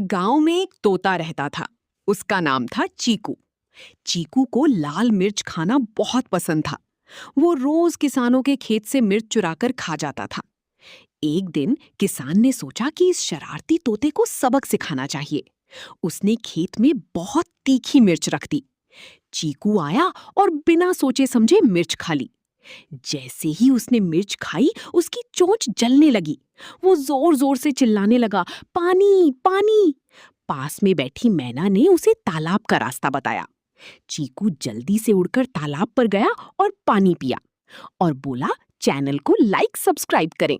गांव में एक तोता रहता था। उसका नाम था चीकू। चीकू को लाल मिर्च खाना बहुत पसंद था। वो रोज किसानों के खेत से मिर्च चुराकर खा जाता था। एक दिन किसान ने सोचा कि इस शरारती तोते को सबक सिखाना चाहिए। उसने खेत में बहुत तीखी मिर्च रख दी। चीकू आया और बिना सोचे समझे मिर्च खा ली। जैसे ही उसने मिर्च खाई, उसकी चोंच जलने लगी। वो जोर जोर से चिल्लाने लगा, पानी पानी। पास में बैठी मैना ने उसे तालाब का रास्ता बताया। चीकू जल्दी से उड़कर तालाब पर गया और पानी पिया और बोला, चैनल को लाइक सब्सक्राइब करें।